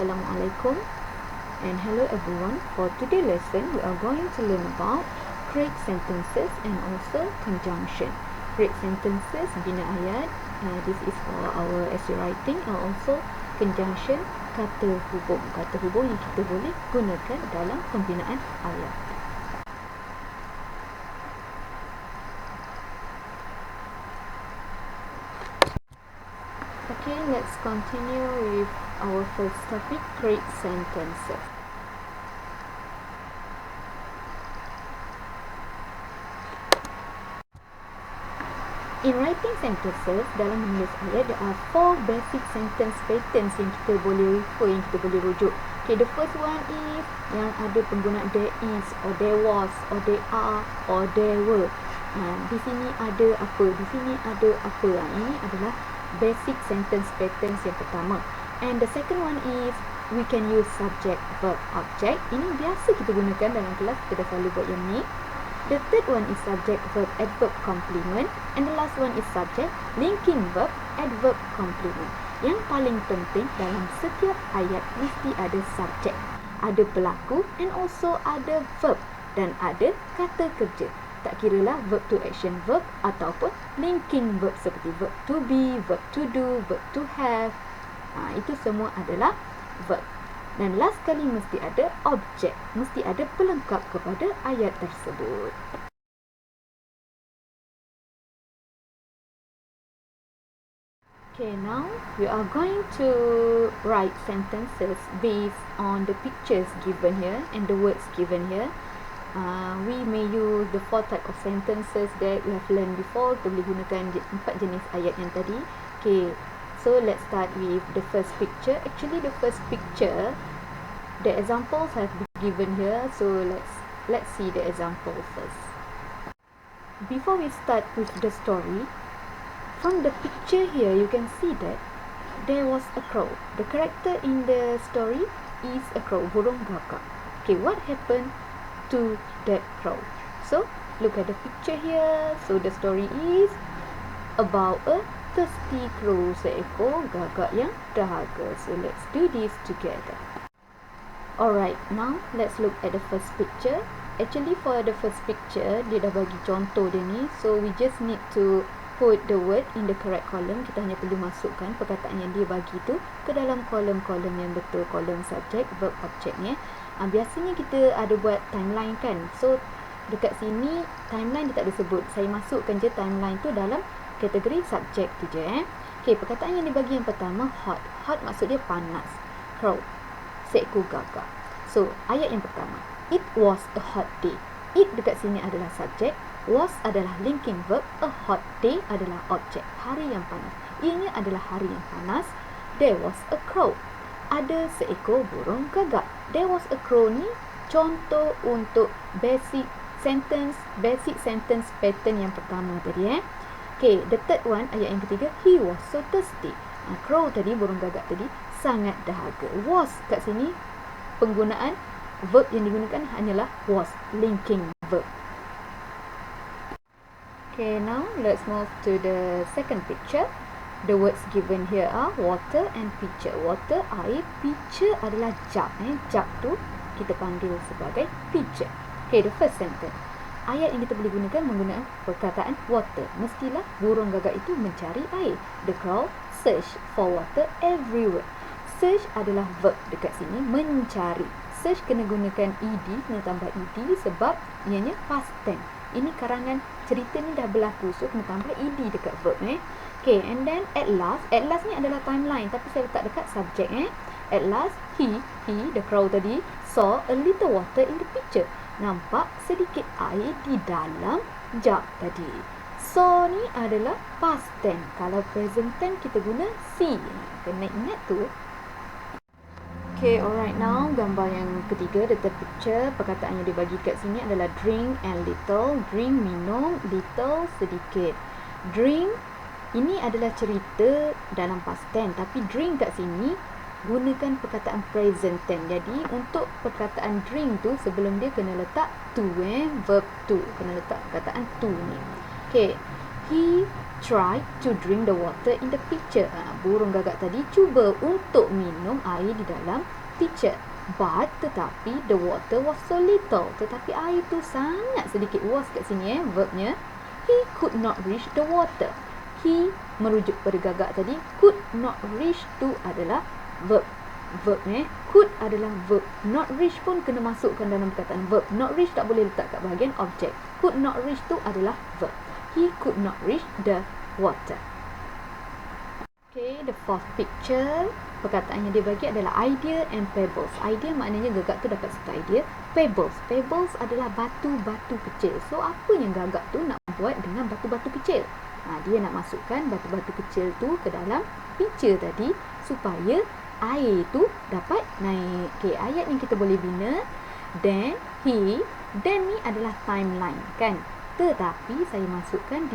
Assalamualaikum and hello everyone. For today's lesson, we are going to learn about create sentences and also conjunction. Create sentences, bina ayat. This is for our essay writing, and also conjunction, kata hubung. Kata hubung yang kita boleh gunakan dalam pembinaan ayat. Okay, let's continue with our first topic, create sentences. In writing sentences, dalam menulis ayat, there are 4 basic sentence patterns yang kita boleh refer, yang kita boleh rujuk. Okay, the first one is yang ada penggunaan there is, or there was, or there are, or there were. Di sini ada apa, di sini ada apa. Ini adalah basic sentence patterns yang pertama. And the second one is we can use subject, verb, object. Ini biasa kita gunakan dalam kelas, kita dah selalu buat yang ni. The third one is subject, verb, adverb, complement. And the last one is subject, linking verb, adverb, complement. Yang paling penting dalam setiap ayat mesti ada subject, ada pelaku, and also ada verb, dan ada kata kerja. Tak kiralah verb to action verb ataupun linking verb seperti verb to be, verb to do, verb to have. Itu semua adalah verb. Dan last kali mesti ada object, mesti ada pelengkap kepada ayat tersebut. Okay, now we are going to write sentences based on the pictures given here and the words given here. We may use the 4 type of sentences that we have learned before. Kita boleh gunakan 4 jenis ayat yang tadi. Okay, so let's start with the first picture. Actually, the first picture, the examples have been given here. So let's see the example first. Before we start with the story, from the picture here, you can see that there was a crow. The character in the story is a crow, burung gagak. Okay, what happened to that crow? So look at the picture here. So the story is about a thirsty crow, seekor gagak yang dahaga. So let's do this together. Alright, now let's look at the first picture. Actually, for the first picture, dia dah bagi contoh dia ni. So we just need to put the word in the correct column. Kita hanya perlu masukkan perkataan yang dia bagi tu ke dalam kolom-kolom yang betul, kolom subject, verb, object ni. Biasanya kita ada buat timeline kan. So dekat sini timeline dia tak ada sebut. Saya masukkan je timeline tu dalam kategori subject tu je. Okay, perkataan yang dibagi yang pertama, hot. Hot maksud dia panas. Crow, seekor gagak. So ayat yang pertama, it was a hot day. It dekat sini adalah subject, was adalah linking verb, a hot day adalah object, hari yang panas. Ianya adalah hari yang panas. There was a crow. Ada seekor burung gagak. There was a crow ni contoh untuk basic sentence pattern yang pertama tadi. Okay, the third one, ayat yang ketiga, he was so thirsty. Crow tadi, burung gagak tadi, sangat dahaga. Was kat sini, penggunaan verb yang digunakan hanyalah was, linking verb. Okay, now let's move to the second picture. The words given here are water and pitcher. Water, air. Pitcher adalah jug. Jug tu kita panggil sebagai pitcher. Okay, the first sentence. Ayat yang kita boleh gunakan menggunakan perkataan water. Mestilah burung gagak itu mencari air. The crow search for water everywhere. Search adalah verb dekat sini, mencari. Search kena gunakan ed, kena tambah ed sebab ianya past tense. Ini karangan cerita ni dah berlaku, so kena tambah ed dekat verb. Okay, and then at last ni adalah timeline, tapi saya letak dekat subject. At last, he, the crow tadi, saw a little water in the pitcher. Nampak sedikit air di dalam jug tadi. So ni adalah past tense. Kalau present tense kita guna see. Kena ingat tu. Okay, alright, now gambar yang ketiga, the third picture. Perkataan yang dibagi kat sini adalah drink and little. Drink, minum, little, sedikit. Drink, ini adalah cerita dalam past tense, tapi drink kat sini gunakan perkataan present tense. Jadi untuk perkataan drink tu, sebelum dia kena letak to, verb to. Kena letak perkataan to ni. Okay, he tried to drink the water in the pitcher. Burung gagak tadi cuba untuk minum air di dalam pitcher. But, tetapi the water was so little. Tetapi air tu sangat sedikit. Was kat sini verbnya. He could not reach the water. He merujuk pada gagak tadi. Could not reach tu adalah verb. Could adalah verb. Not reach pun kena masukkan dalam perkataan verb. Not reach tak boleh letak kat bahagian objek. Could not reach tu adalah verb. He could not reach the water. Okay, the fourth picture. Perkataan yang dia bagi adalah idea and pebbles. Idea maknanya gagak tu dapat satu idea. Pebbles. Pebbles adalah batu-batu kecil. So, apa yang gagak tu nak buat dengan batu-batu kecil? Dia nak masukkan batu-batu kecil tu ke dalam pitcher tadi supaya air tu dapat naik. Okay, ayat yang kita boleh bina. Then ni adalah timeline kan. Tetapi saya masukkan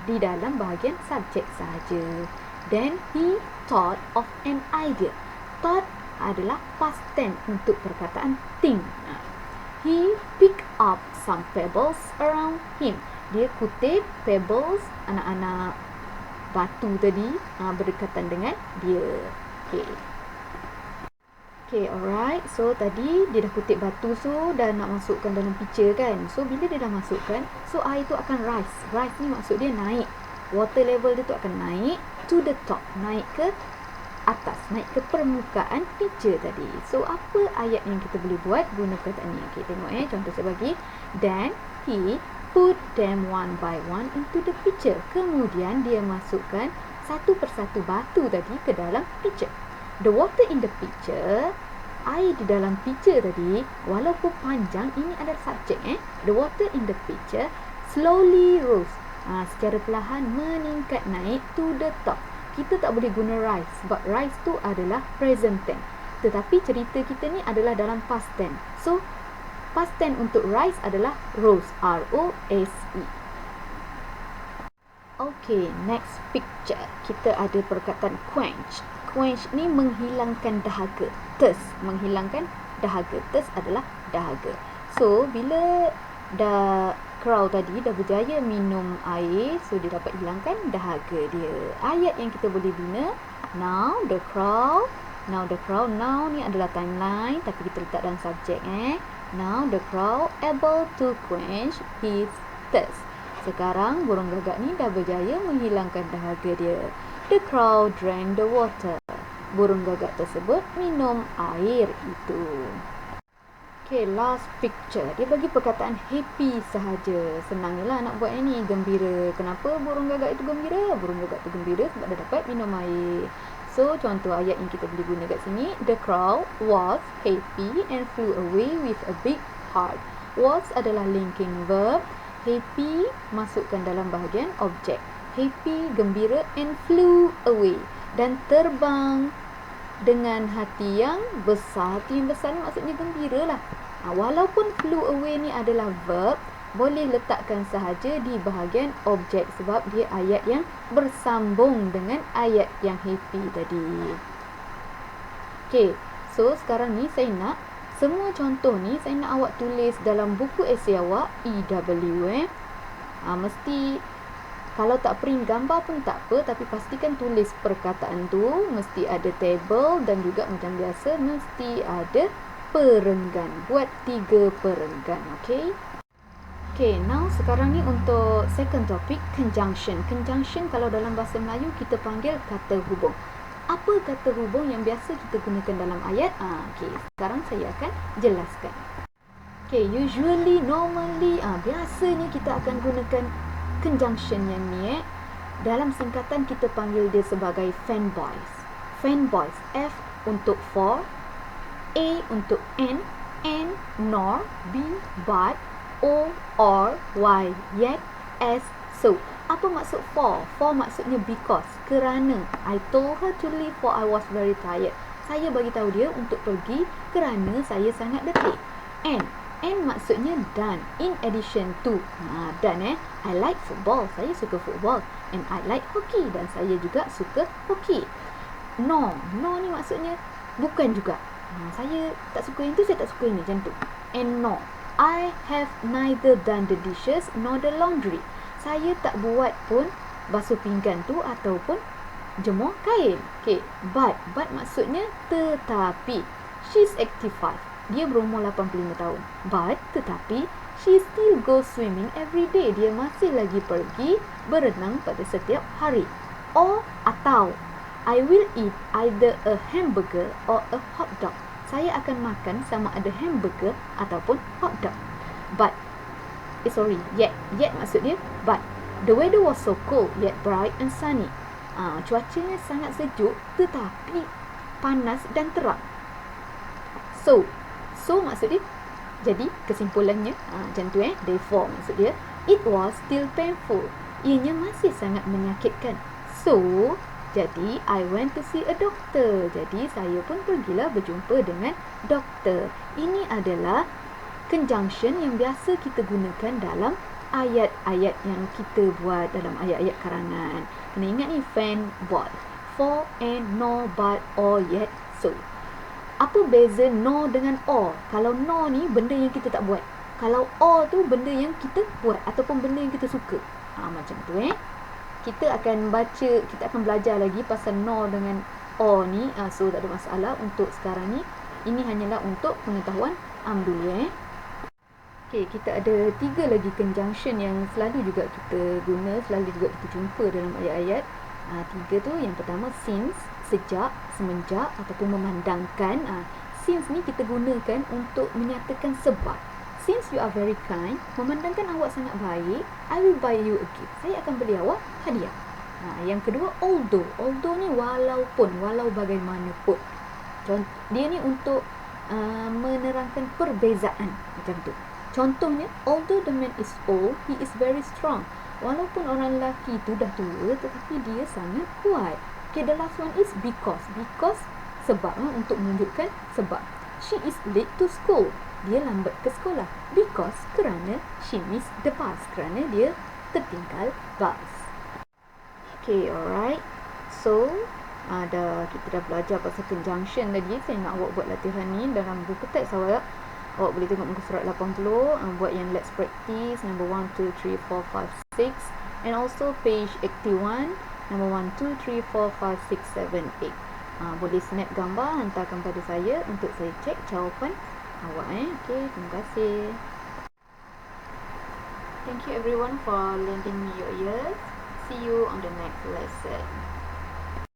di dalam bahagian subjek sahaja. Then he thought of an idea. Thought adalah past tense untuk perkataan think. He picked up some pebbles around him. Dia kutip pebbles, anak-anak batu tadi berdekatan dengan dia. Okay, alright. So, tadi dia dah kutip batu dan nak masukkan dalam pitcher kan. So, bila dia dah masukkan, so air tu akan rise. Rise ni maksud dia naik. Water level dia tu akan naik to the top. Naik ke atas. Naik ke permukaan pitcher tadi. So, apa ayat yang kita boleh buat guna perkataan ni? Okay, tengok contoh saya bagi. Then, he put them one by one into the pitcher. Kemudian, dia masukkan satu persatu batu tadi ke dalam pitcher. The water in the pitcher, air di dalam pitcher tadi, walaupun panjang, ini adalah subjek. The water in the pitcher slowly rose. Secara perlahan meningkat naik to the top. Kita tak boleh guna rise sebab rise tu adalah present tense. Tetapi cerita kita ni adalah dalam past tense. So, past tense untuk rise adalah rose. R-O-S-E. Okay, next picture. Kita ada perkataan quench. Quench ni menghilangkan dahaga. Thirst, menghilangkan dahaga. Thirst adalah dahaga. So, bila crow tadi dah berjaya minum air, so dia dapat hilangkan dahaga dia. Ayat yang kita boleh bina, now the crow. Now ni adalah timeline tapi kita letak dalam subjek. Now the crow able to quench his thirst. Sekarang burung gagak ni dah berjaya menghilangkan dahaga dia. The crow drank the water. Burung gagak tersebut minum air itu. Okay, last picture. Dia bagi perkataan happy sahaja. Senang je lah nak buat ini. Gembira. Kenapa burung gagak itu gembira? Burung gagak itu gembira sebab dia dapat minum air. So, contoh ayat yang kita boleh guna kat sini. The crow was happy and flew away with a big heart. Was adalah linking verb. Happy masukkan dalam bahagian objek. Happy, gembira and flew away. Dan terbang dengan hati yang besar. Hati yang besar ni maksudnya gembira lah. Walaupun flew away ni adalah verb, boleh letakkan sahaja di bahagian objek sebab dia ayat yang bersambung dengan ayat yang happy tadi. Okay, so sekarang ni saya nak semua contoh ni saya nak awak tulis dalam buku esei awak EW. Mesti kalau tak print gambar pun tak apa, tapi pastikan tulis perkataan tu. Mesti ada table dan juga macam biasa mesti ada perenggan. Buat 3 perenggan, okay? Okay, now sekarang ni untuk second topic, conjunction. Conjunction kalau dalam bahasa Melayu kita panggil kata hubung. Apa kata hubung yang biasa kita gunakan dalam ayat? Okay, sekarang saya akan jelaskan. Okay, usually, normally, biasanya kita akan gunakan conjunction yang ni dalam singkatan kita panggil dia sebagai fanboys. Fanboys. F untuk for, A untuk and, nor, B, but, O, or, Y, yet, S, so. Apa maksud for? For maksudnya because, kerana. I told her to leave for I was very tired. Saya bagi tahu dia untuk pergi kerana saya sangat letih. And maksudnya dan. In addition to. Dan I like football. Saya suka football. And I like hockey. Dan saya juga suka hockey. No. No ni maksudnya bukan juga. Saya tak suka yang tu, saya tak suka ini. Macam tu. And no. I have neither done the dishes nor the laundry. Saya tak buat pun basuh pinggan tu ataupun jemur kain. Okay, but maksudnya tetapi. She's 85. Dia berumur 85 tahun. But tetapi she still goes swimming every day. Dia masih lagi pergi berenang pada setiap hari. Or atau I will eat either a hamburger or a hot dog. Saya akan makan sama ada hamburger ataupun hot dog. But yet maksudnya but the weather was so cold yet bright and sunny. Cuacanya sangat sejuk tetapi panas dan terang. So maksud dia, jadi kesimpulannya macam tu therefore maksud dia, it was still painful. Ianya masih sangat menyakitkan. So jadi I went to see a doctor. Jadi saya pun pergilah berjumpa dengan doktor. Ini adalah conjunction yang biasa kita gunakan dalam ayat-ayat yang kita buat dalam ayat-ayat karangan. Kena ingat ni, fan, but, for, and, nor, but, or, yet, so. Apa beza no dengan or? Kalau no ni benda yang kita tak buat. Kalau or tu benda yang kita buat ataupun benda yang kita suka. Macam tu Kita akan belajar lagi pasal no dengan or ni. So tak ada masalah untuk sekarang ni. Ini hanyalah untuk pengetahuan dulu Okay, kita ada 3 lagi conjunction yang selalu juga kita guna, selalu juga kita jumpa dalam ayat-ayat. 3 tu, yang pertama since, sejak, semenjak ataupun memandangkan. Since ni kita gunakan untuk menyatakan sebab. Since you are very kind, memandangkan awak sangat baik, I will buy you a gift. Saya akan beli awak hadiah. Yang kedua, although. Although ni walaupun, walau bagaimanapun. Dia ni untuk menerangkan perbezaan macam tu. Contohnya, although the man is old, he is very strong. Walaupun orang lelaki tu dah tua, tetapi dia sangat kuat. Okay, the last one is because. Because, sebab, untuk menunjukkan sebab. She is late to school. Dia lambat ke sekolah. Because, kerana she missed the bus. Kerana dia tertinggal bus. Okay, alright. So, kita dah belajar pasal conjunction tadi. Saya nak awak buat latihan ni dalam buku teks awak. Awak boleh tengok muka surat 80, buat yang let's practice number 1, 2, 3, 4, 5, 6, and also page 81 number 1, 2, 3, 4, 5, 6, 7, 8. Boleh snap gambar, hantarkan pada saya untuk saya cek jawapan awak Okay, terima kasih. Thank you everyone for lending me your ears. See you on the next lesson.